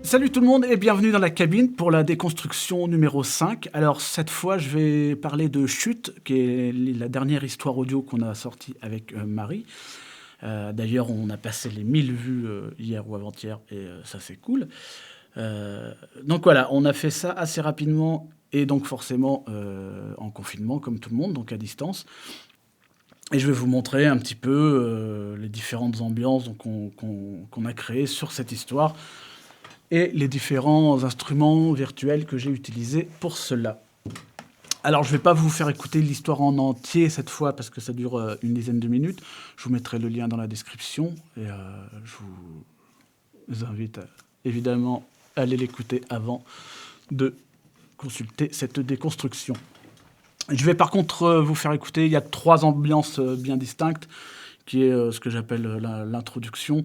Salut tout le monde et bienvenue dans la cabine pour la déconstruction numéro 5. Alors cette fois je vais parler de Chute, qui est la dernière histoire audio qu'on a sortie avec Marie. D'ailleurs on a passé les 1000 vues hier ou avant-hier et ça c'est cool. Donc voilà, on a fait ça assez rapidement et donc forcément en confinement comme tout le monde, donc à distance. Et je vais vous montrer un petit peu les différentes ambiances donc, qu'on a créées sur cette histoire et les différents instruments virtuels que j'ai utilisés pour cela. Alors, je ne vais pas vous faire écouter l'histoire en entier cette fois, parce que ça dure une dizaine de minutes. Je vous mettrai le lien dans la description, et je vous invite évidemment à aller l'écouter avant de consulter cette déconstruction. Je vais par contre vous faire écouter, il y a 3 ambiances bien distinctes, qui est ce que j'appelle l'introduction.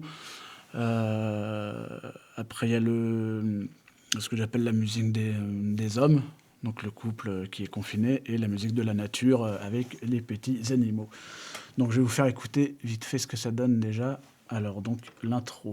Après, il y a ce que j'appelle la musique des hommes, donc le couple qui est confiné, et la musique de la nature avec les petits animaux. Donc je vais vous faire écouter vite fait ce que ça donne déjà. Alors donc l'intro.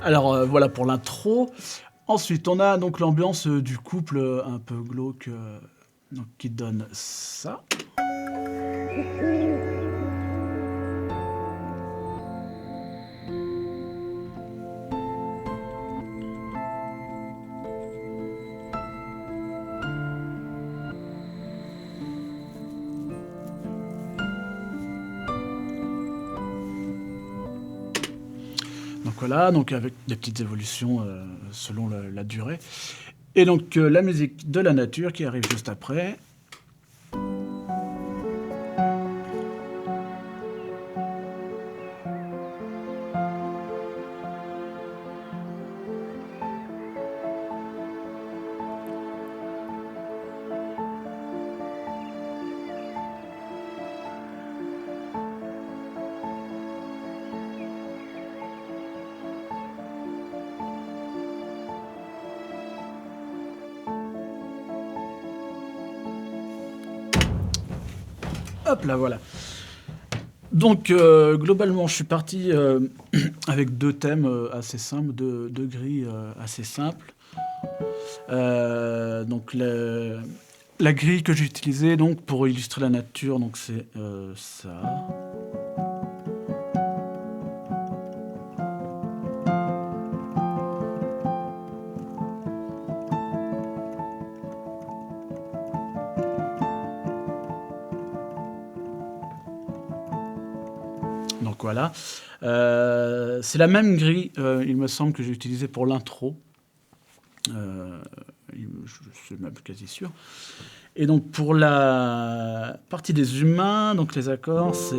Alors voilà pour l'intro. Ensuite, on a donc l'ambiance du couple un peu glauque donc, qui donne ça. Donc voilà, donc avec des petites évolutions selon la durée. Et donc la musique de la nature qui arrive juste après. Hop là, voilà. Donc, globalement, je suis parti avec 2 thèmes assez simples, 2 grilles assez simples. Donc, la grille que j'ai utilisée donc, pour illustrer la nature, donc c'est ça. Donc voilà. C'est la même grille, il me semble, que j'ai utilisée pour l'intro. Je suis même quasi sûr. Et donc pour la partie des humains, donc les accords, c'est...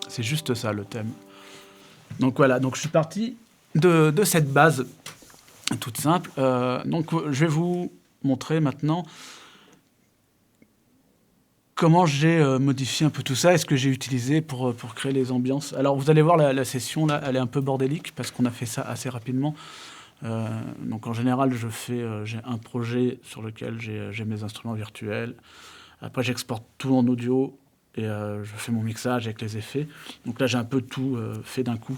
c'est juste ça le thème. Donc voilà, donc je suis parti de cette base toute simple. Donc je vais vous montrer maintenant comment j'ai modifié un peu tout ça et ce que j'ai utilisé pour créer les ambiances. Alors vous allez voir la session là, elle est un peu bordélique parce qu'on a fait ça assez rapidement. Donc en général, j'ai un projet sur lequel j'ai mes instruments virtuels. Après, j'exporte tout en audio et je fais mon mixage avec les effets. Donc là, j'ai un peu tout fait d'un coup.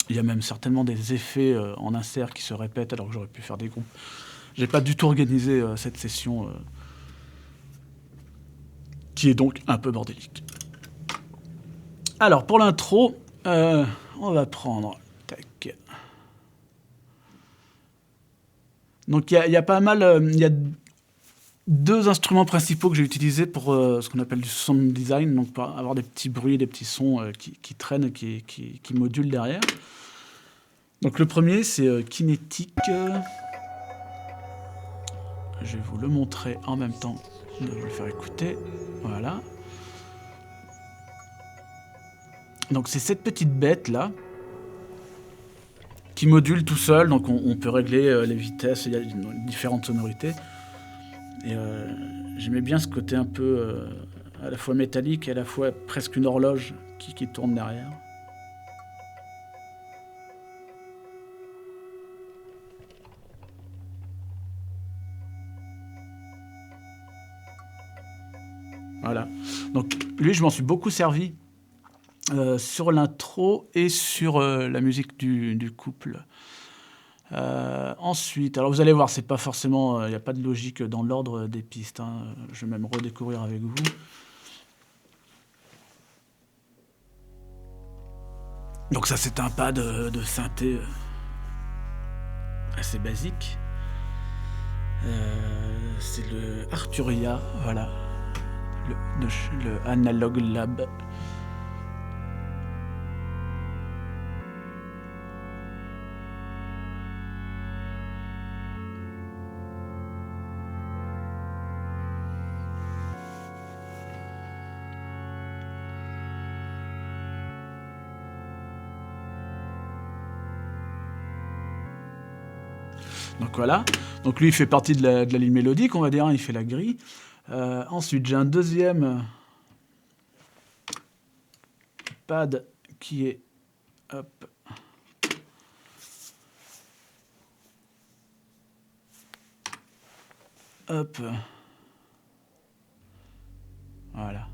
Il y a même certainement des effets en insert qui se répètent alors que j'aurais pu faire des groupes. J'ai pas du tout organisé cette session qui est donc un peu bordélique. Alors, pour l'intro, on va prendre... Tac. Donc, il y a pas mal... Il y a 2 instruments principaux que j'ai utilisés pour ce qu'on appelle du sound design, donc pour avoir des petits bruits, des petits sons qui traînent, qui modulent derrière. Donc, le premier, c'est Kinetic. Je vais vous le montrer en même temps de vous le faire écouter. Voilà. Donc c'est cette petite bête là qui module tout seul, donc on peut régler les vitesses, il y a différentes sonorités. Et j'aimais bien ce côté un peu à la fois métallique et à la fois presque une horloge qui tourne derrière. Voilà. Donc lui, je m'en suis beaucoup servi sur l'intro et sur la musique du couple. Ensuite, alors vous allez voir, c'est pas forcément, il n'y a pas de logique dans l'ordre des pistes, hein. Je vais même redécouvrir avec vous. Donc ça, c'est un pad de synthé assez basique. C'est le Arturia, voilà, le Analog Lab. Donc voilà, donc lui il fait partie de la ligne mélodique, on va dire, hein, il fait la grille. Ensuite j'ai un deuxième pad qui est, hop, hop, voilà.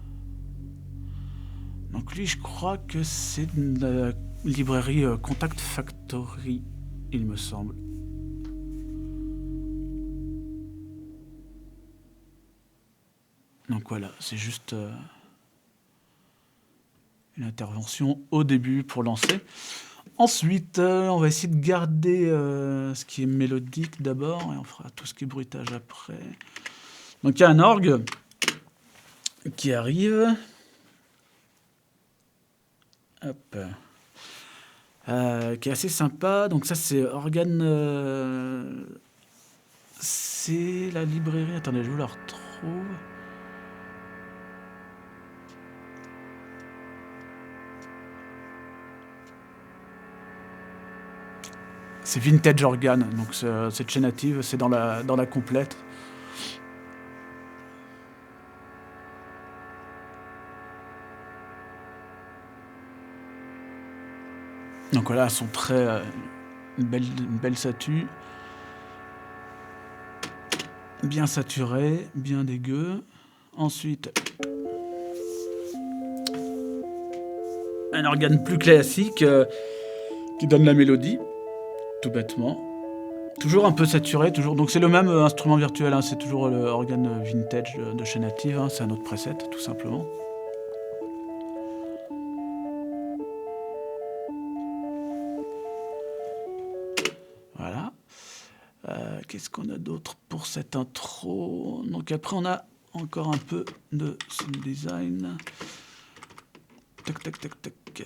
Donc lui je crois que c'est de la librairie Contact Factory, il me semble. Donc voilà, c'est juste une intervention au début pour lancer. Ensuite, on va essayer de garder ce qui est mélodique d'abord, et on fera tout ce qui est bruitage après. Donc il y a un orgue qui arrive. Hop. Qui est assez sympa. Donc ça, c'est organe... c'est la librairie... Attendez, je vous la retrouve. C'est Vintage Organ, donc cette chaîne native, c'est dans la complète. Donc voilà, elles sont très... une belle statue. Bien saturée, bien dégueu. Ensuite, un organe plus classique qui donne la mélodie, tout bêtement. Toujours un peu saturé, toujours. Donc c'est le même instrument virtuel, hein, c'est toujours le organe vintage de chez Native, hein, c'est un autre preset, tout simplement. Voilà. Qu'est-ce qu'on a d'autre pour cette intro? Donc après on a encore un peu de sound design. Tac, tac, tac, tac.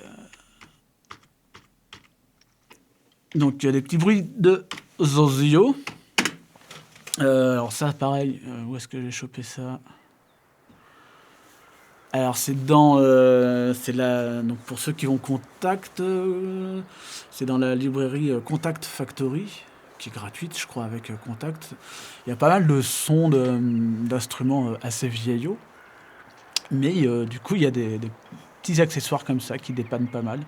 Donc il y a des petits bruits de Zozio. Alors ça, pareil, où est-ce que j'ai chopé ça? Alors c'est dans... donc pour ceux qui vont Contact, c'est dans la librairie Contact Factory, qui est gratuite, je crois, avec Contact. Il y a pas mal de sons d'instruments assez vieillots. Mais du coup, il y a des petits accessoires comme ça qui dépannent pas mal,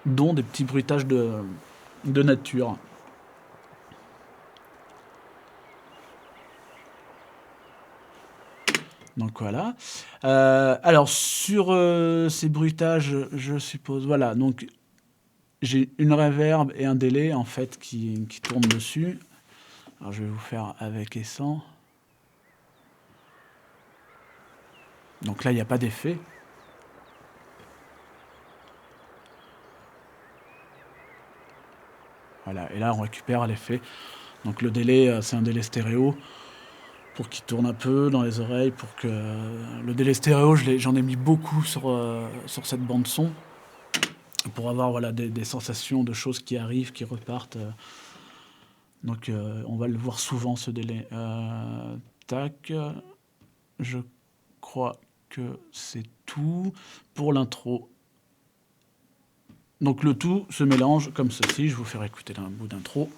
dont des petits bruitages de nature. Donc voilà. Alors sur ces bruitages, je suppose, voilà, donc j'ai une reverb et un délai en fait qui tournent dessus. Alors je vais vous faire avec et sans. Donc là, il n'y a pas d'effet. Voilà, et là on récupère l'effet. Donc le délai, c'est un délai stéréo pour qu'il tourne un peu dans les oreilles, pour que le délai stéréo, j'en ai mis beaucoup sur cette bande son, pour avoir voilà, des sensations de choses qui arrivent, qui repartent. Donc on va le voir souvent ce délai. Tac, je crois que c'est tout pour l'intro. Donc le tout se mélange comme ceci. Je vais vous faire écouter un bout d'intro.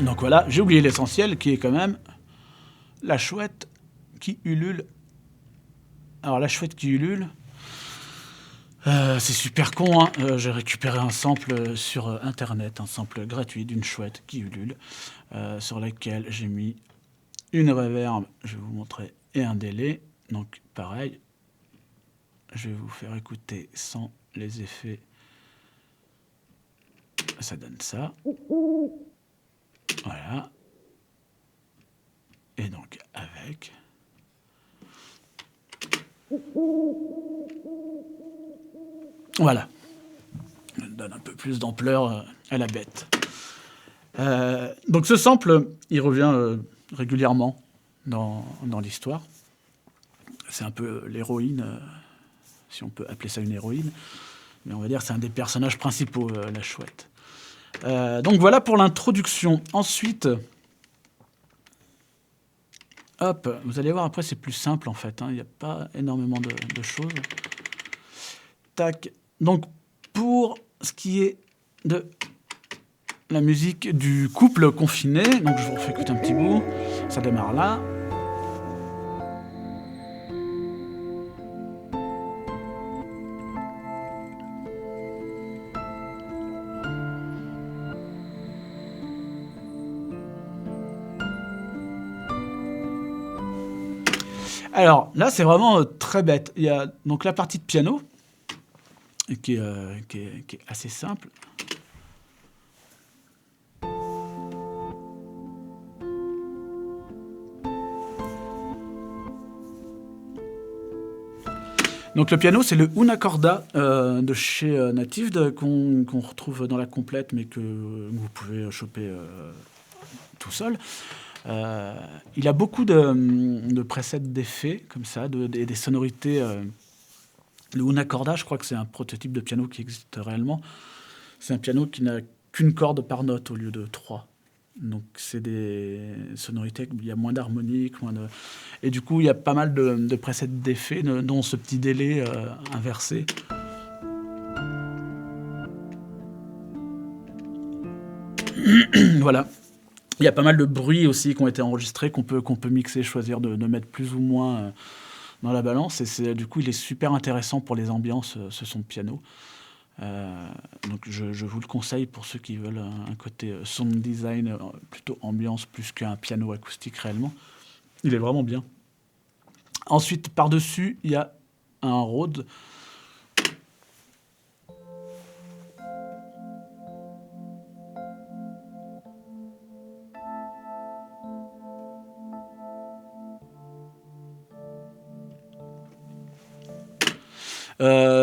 Donc voilà, j'ai oublié l'essentiel qui est quand même la chouette qui ulule. Alors la chouette qui ulule, c'est super con, hein. J'ai récupéré un sample sur internet, un sample gratuit d'une chouette qui ulule, sur laquelle j'ai mis une reverb, je vais vous montrer, et un délai. Donc pareil, je vais vous faire écouter sans les effets. Ça donne ça. Voilà. Et donc avec. Voilà. Ça donne un peu plus d'ampleur à la bête. Donc ce sample, il revient régulièrement dans l'histoire. C'est un peu l'héroïne, si on peut appeler ça une héroïne. Mais on va dire que c'est un des personnages principaux, la chouette. Donc voilà pour l'introduction. Ensuite, hop, vous allez voir, après c'est plus simple en fait. Il n'y a pas énormément de choses. Tac. Donc pour ce qui est de la musique du couple confiné, donc je vous refais écouter un petit bout. Ça démarre là. Alors là, c'est vraiment très bête. Il y a donc la partie de piano qui est assez simple. Donc le piano, c'est le Una Corda de chez Native qu'on retrouve dans la complète, mais que vous pouvez choper tout seul. Il a beaucoup de presets d'effets, comme ça, des sonorités. Le Una Corda, je crois que c'est un prototype de piano qui existe réellement. C'est un piano qui n'a qu'une corde par note au lieu de 3. Donc c'est des sonorités, il y a moins d'harmoniques, et du coup il y a pas mal de presets d'effets, dont ce petit délai inversé. Voilà. Il y a pas mal de bruits aussi qui ont été enregistrés, qu'on peut mixer, choisir de mettre plus ou moins dans la balance. Et du coup, il est super intéressant pour les ambiances, ce son de piano. Donc je vous le conseille pour ceux qui veulent un côté sound design, plutôt ambiance, plus qu'un piano acoustique réellement. Il est vraiment bien. Ensuite, par-dessus, il y a un Rhodes.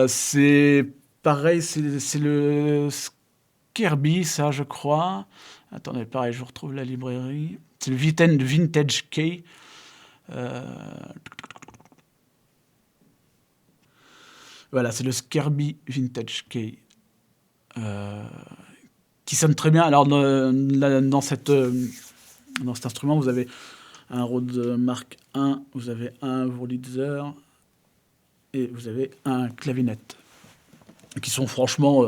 C'est pareil, c'est le Kirby, ça, je crois. Attendez, pareil, je retrouve la librairie. C'est le Vintage Key. Voilà, c'est le Kirby Vintage Key. Qui sonne très bien. Alors, dans cet instrument, vous avez un Rhodes Mark I, vous avez un Wurlitzer, et vous avez un clavinette. Qui sont franchement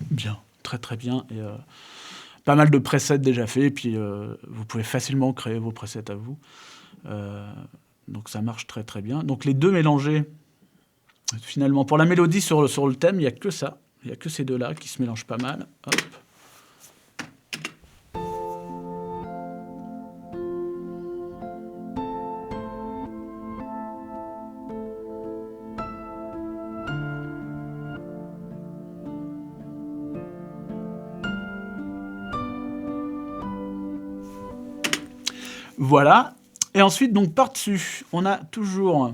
bien, très très bien. Et pas mal de presets déjà faits, et puis vous pouvez facilement créer vos presets à vous. Donc ça marche très très bien. Donc les deux mélangés, finalement, pour la mélodie sur le thème, il n'y a que ça. Il n'y a que ces deux-là qui se mélangent pas mal. Hop. Voilà. Et ensuite, donc par-dessus, on a toujours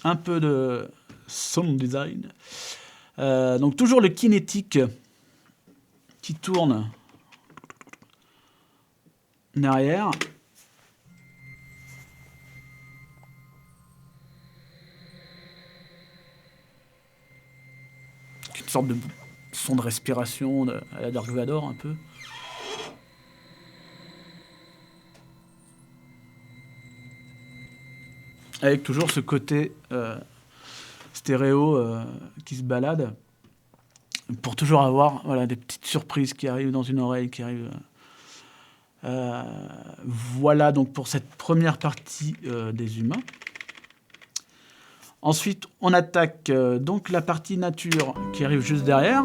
un peu de sound design. Donc toujours le kinétique qui tourne derrière. Une sorte de son de respiration à la Dark Vador un peu. Avec toujours ce côté stéréo qui se balade, pour toujours avoir voilà, des petites surprises qui arrivent dans une oreille, qui arrivent. Voilà donc pour cette première partie des humains. Ensuite, on attaque donc la partie nature qui arrive juste derrière.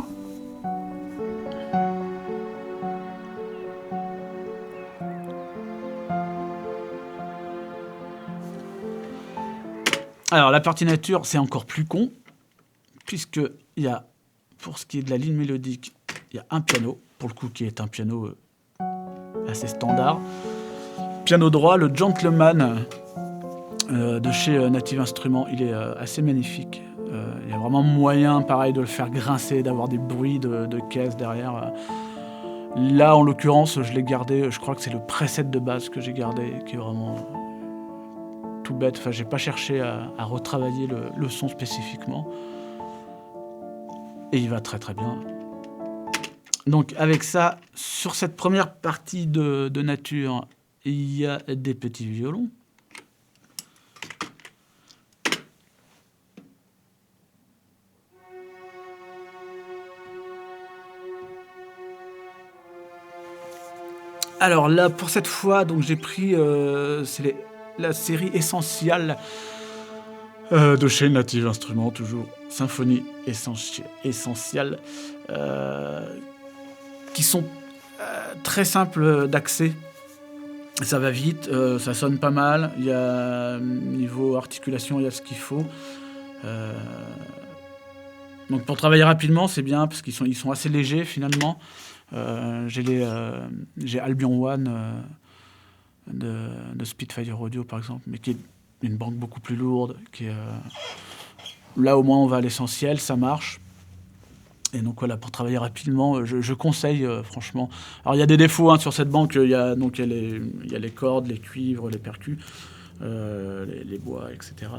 Alors, la partie nature, c'est encore plus con, puisqu'il y a, pour ce qui est de la ligne mélodique, il y a un piano, pour le coup, qui est un piano assez standard. Piano droit, le Gentleman de chez Native Instruments, il est assez magnifique. Il y a vraiment moyen, pareil, de le faire grincer, d'avoir des bruits de caisse derrière. Là, en l'occurrence, je l'ai gardé, je crois que c'est le preset de base que j'ai gardé, qui est vraiment tout bête. Enfin, j'ai pas cherché à retravailler le son spécifiquement. Et il va très très bien. Donc avec ça, sur cette première partie de nature, il y a des petits violons. Alors là, pour cette fois, donc j'ai pris la série Essential de chez Native Instruments, toujours Symphonie Essential, qui sont très simples d'accès. Ça va vite, ça sonne pas mal. Il y a niveau articulation, il y a ce qu'il faut. Donc pour travailler rapidement, c'est bien parce qu'ils sont assez légers finalement. J'ai Albion One de Spitfire Audio par exemple, mais qui est une banque beaucoup plus lourde. Là au moins on va à l'essentiel, ça marche. Et donc voilà, pour travailler rapidement, je conseille franchement. Alors il y a des défauts sur cette banque, il y a les cordes, les cuivres, les percus, les bois, etc.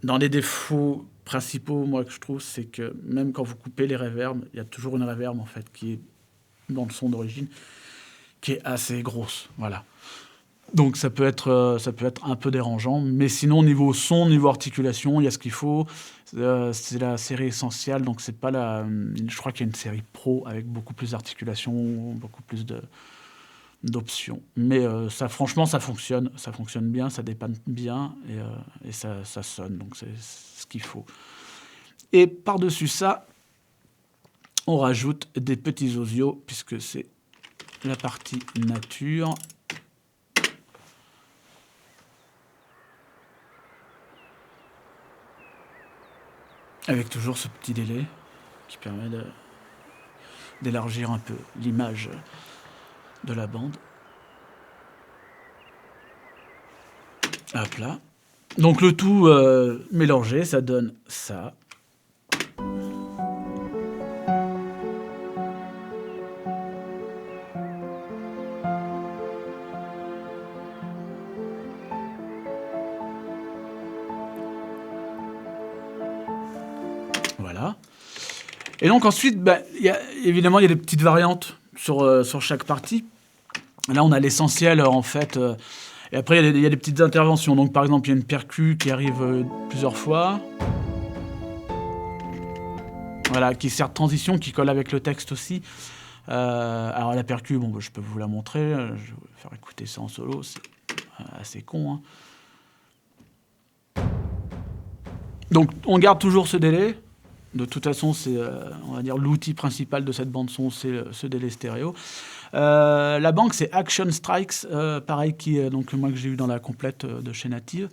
Dans les défauts principaux, moi, que je trouve, c'est que même quand vous coupez les reverbs, il y a toujours une reverb, en fait, qui est dans le son d'origine, qui est assez grosse, voilà. Donc ça peut être un peu dérangeant, mais sinon, niveau son, niveau articulation, il y a ce qu'il faut. C'est la série Essential, donc c'est pas je crois qu'il y a une série Pro avec beaucoup plus d'articulation, beaucoup plus d'options. Mais ça, franchement, ça fonctionne bien, ça dépanne bien et ça sonne, donc c'est ce qu'il faut. Et par-dessus ça, on rajoute des petits osios, puisque c'est la partie nature. Avec toujours ce petit délai qui permet d'élargir un peu l'image de la bande. Hop là. Donc le tout mélangé, ça donne ça. Voilà. Et donc ensuite, évidemment, il y a des petites variantes sur chaque partie. Là, on a l'essentiel, en fait. Et après, il y a des petites interventions. Donc, par exemple, il y a une percu qui arrive plusieurs fois. Voilà, qui sert de transition, qui colle avec le texte aussi. Alors, la percu, bon, je peux vous la montrer. Je vais vous faire écouter ça en solo. C'est assez con, hein. Donc, on garde toujours ce délai. De toute façon, c'est, on va dire, l'outil principal de cette bande-son, c'est ce délai stéréo. La banque, c'est Action Strikes, pareil, donc, moi, que j'ai eu dans la complète de chez Native,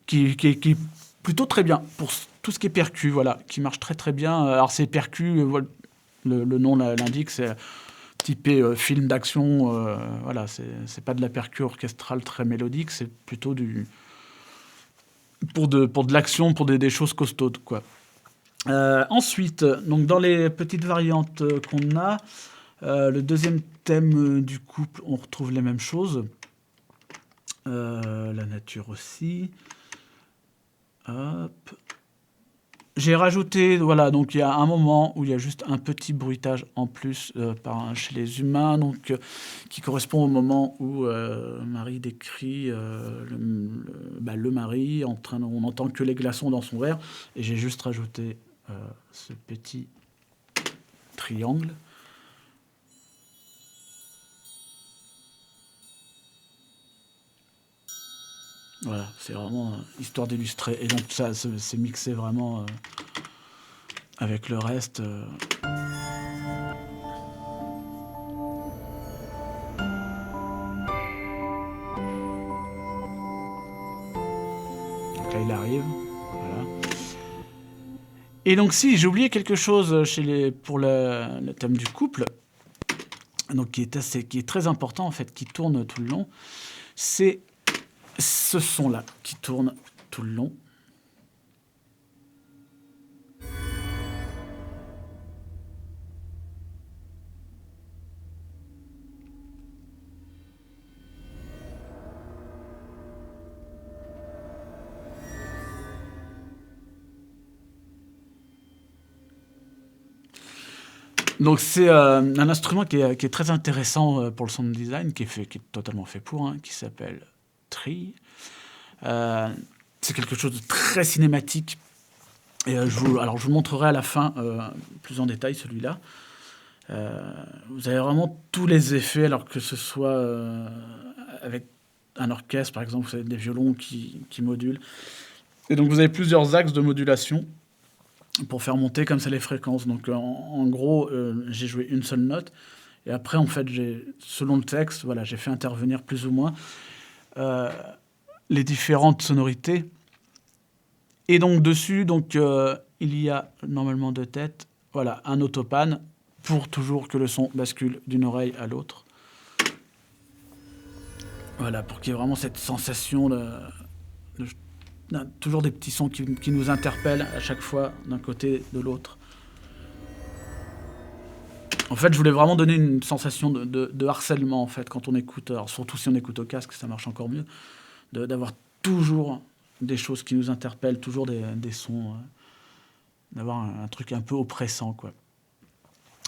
qui est plutôt très bien pour tout ce qui est percu, voilà, qui marche très très bien. Alors, c'est percu, le nom l'indique, c'est typé film d'action, voilà, c'est pas de la percu orchestrale très mélodique, c'est plutôt pour de l'action, pour des choses costaudes, quoi. Ensuite, donc dans les petites variantes qu'on a, le deuxième thème du couple, on retrouve les mêmes choses. La nature aussi. Hop. J'ai rajouté, voilà, donc il y a un moment où il y a juste un petit bruitage en plus chez les humains, donc qui correspond au moment où Marie décrit le mari on n'entend que les glaçons dans son verre, et j'ai juste rajouté ce petit triangle. Voilà, c'est vraiment histoire d'illustrer. Et donc ça, c'est mixé vraiment avec le reste. Donc là, il arrive. Voilà. Et donc si, j'ai oublié quelque chose pour le thème du couple, donc qui est très important en fait, qui tourne tout le long, c'est ce son-là qui tourne tout le long. Donc c'est un instrument qui est très intéressant pour le sound design, qui est totalement fait pour, hein, qui s'appelle Tree. C'est quelque chose de très cinématique. Et je vous montrerai à la fin plus en détail celui-là. Vous avez vraiment tous les effets, alors que ce soit avec un orchestre, par exemple, vous avez des violons qui modulent. Et donc vous avez plusieurs axes de modulation pour faire monter comme ça les fréquences. Donc en gros, j'ai joué une seule note. Et après, en fait, selon le texte, voilà, j'ai fait intervenir plus ou moins les différentes sonorités. Et donc dessus, il y a normalement 2 têtes. Voilà, un autopan pour toujours que le son bascule d'une oreille à l'autre. Voilà, pour qu'il y ait vraiment cette sensation toujours des petits sons qui nous interpellent à chaque fois d'un côté de l'autre. En fait, je voulais vraiment donner une sensation de harcèlement en fait quand on écoute, alors surtout si on écoute au casque, ça marche encore mieux, d'avoir toujours des choses qui nous interpellent, toujours des sons, d'avoir un truc un peu oppressant, quoi.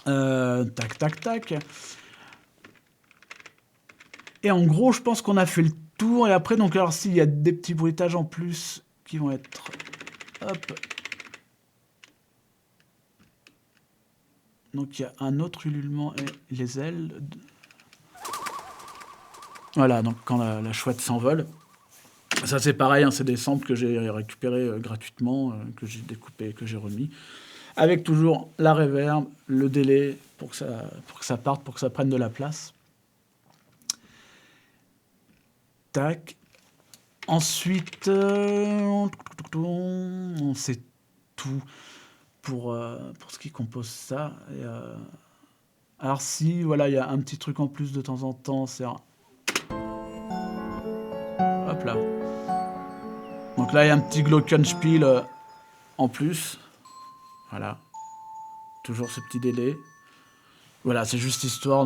Tac, tac, tac. Et en gros, je pense qu'on a fait le tour. Et après, donc, alors, s'il y a des petits bruitages en plus qui vont être... Hop. Donc, il y a un autre ululement et les ailes. Voilà, donc quand la chouette s'envole. Ça, c'est pareil, hein, c'est des samples que j'ai récupérés gratuitement, que j'ai découpés, que j'ai remis. Avec toujours la reverb, le délai pour que ça parte, pour que ça prenne de la place. Tac. Ensuite, on sait tout pour ce qui compose ça. Et, alors si, voilà, il y a un petit truc en plus de temps en temps, c'est un... Hop là. Donc là, il y a un petit glockenspiel en plus. Voilà. Toujours ce petit délai. Voilà, c'est juste histoire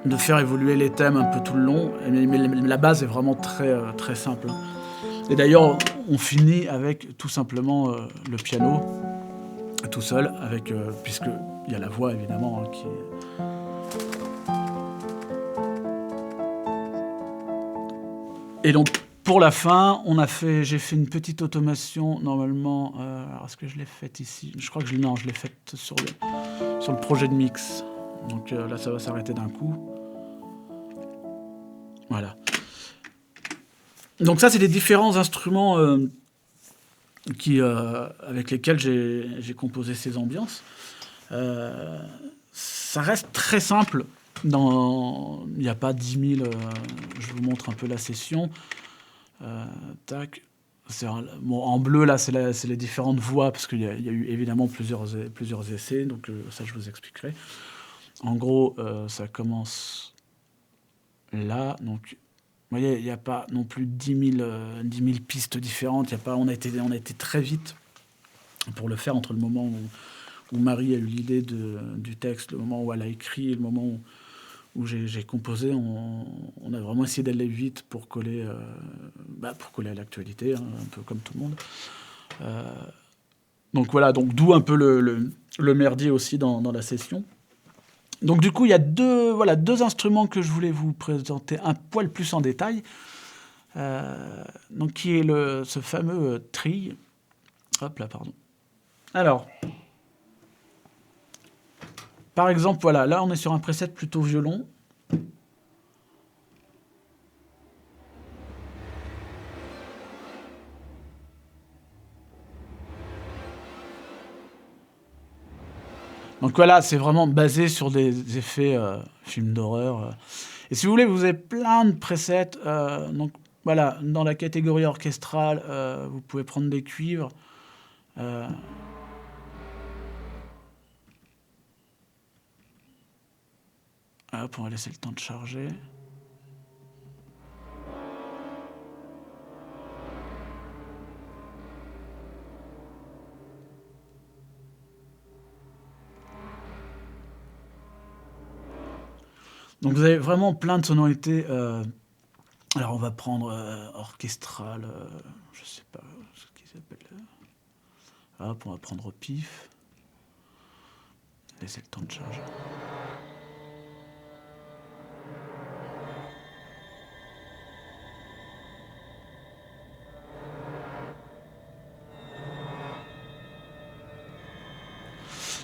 de faire évoluer les thèmes un peu tout le long. Mais la base est vraiment très, très simple. Et d'ailleurs, on finit avec tout simplement le piano, tout seul, puisque il y a la voix évidemment hein, qui Et donc pour la fin, j'ai fait une petite automation normalement. Alors est-ce que je l'ai faite ici? Je crois que non, je l'ai faite sur le projet de mix. Donc là, ça va s'arrêter d'un coup. Voilà. Donc ça, c'est les différents instruments avec lesquels j'ai composé ces ambiances. Ça reste très simple. Il n'y a pas 10 000... je vous montre un peu la session. Tac. Bon, en bleu, là, c'est les différentes voix, parce qu'il y a eu évidemment plusieurs essais, donc ça, je vous expliquerai. En gros, ça commence là, donc vous voyez, il n'y a pas non plus 10 000 pistes différentes. On a été très vite pour le faire entre le moment où Marie a eu l'idée du texte, le moment où elle a écrit, et le moment où j'ai composé. On a vraiment essayé d'aller vite pour coller à l'actualité, hein, un peu comme tout le monde. Donc voilà, d'où un peu le merdier aussi dans la session. Donc du coup, il y a deux instruments que je voulais vous présenter un poil plus en détail. Donc qui est ce fameux trill. Hop là, pardon. Alors, par exemple, voilà, là on est sur un preset plutôt violon. Donc voilà, c'est vraiment basé sur des effets films d'horreur. Et si vous voulez, vous avez plein de presets. Donc voilà, dans la catégorie orchestrale, vous pouvez prendre des cuivres. Hop, on va laisser le temps de charger. Donc vous avez vraiment plein de sonorités. Alors on va prendre orchestral, je sais pas ce qui s'appelle. Hop, on va prendre au pif. Laissez le temps de charger.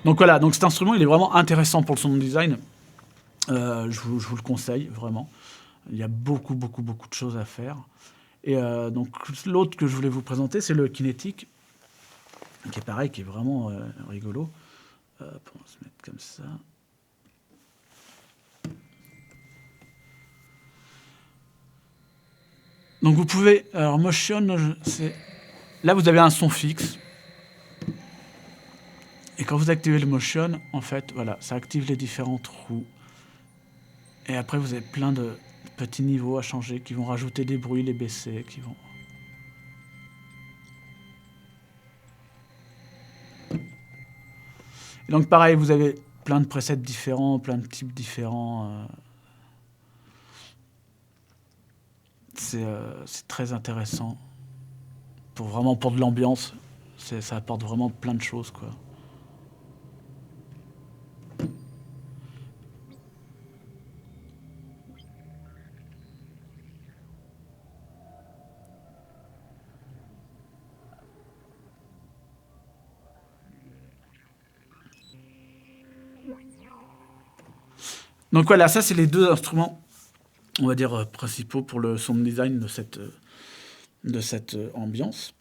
Donc voilà, donc cet instrument il est vraiment intéressant pour le sound design. Je vous le conseille vraiment. Il y a beaucoup de choses à faire. Et donc l'autre que je voulais vous présenter, c'est le Kinetic, qui est pareil, qui est vraiment rigolo. On va se mettre comme ça. Donc vous pouvez, alors Motion, là vous avez un son fixe. Et quand vous activez le Motion, en fait, voilà, ça active les différents trous. Et après vous avez plein de petits niveaux à changer qui vont rajouter des bruits, les baisser, qui vont... Et donc pareil, vous avez plein de presets différents, plein de types différents. C'est très intéressant. Pour de l'ambiance, ça apporte vraiment plein de choses, quoi. Donc voilà, ça c'est les deux instruments, on va dire, principaux pour le sound design de cette ambiance.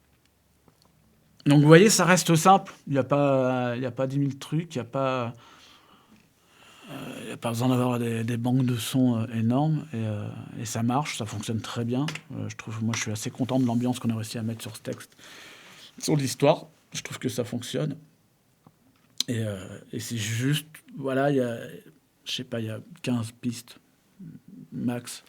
Donc vous voyez, ça reste simple, il n'y a pas 10 000 trucs, il n'y a pas besoin d'avoir des banques de sons énormes, et ça marche, ça fonctionne très bien. Moi je suis assez content de l'ambiance qu'on a réussi à mettre sur ce texte, sur l'histoire. Je trouve que ça fonctionne. Et c'est juste, voilà, il y a 15 pistes max.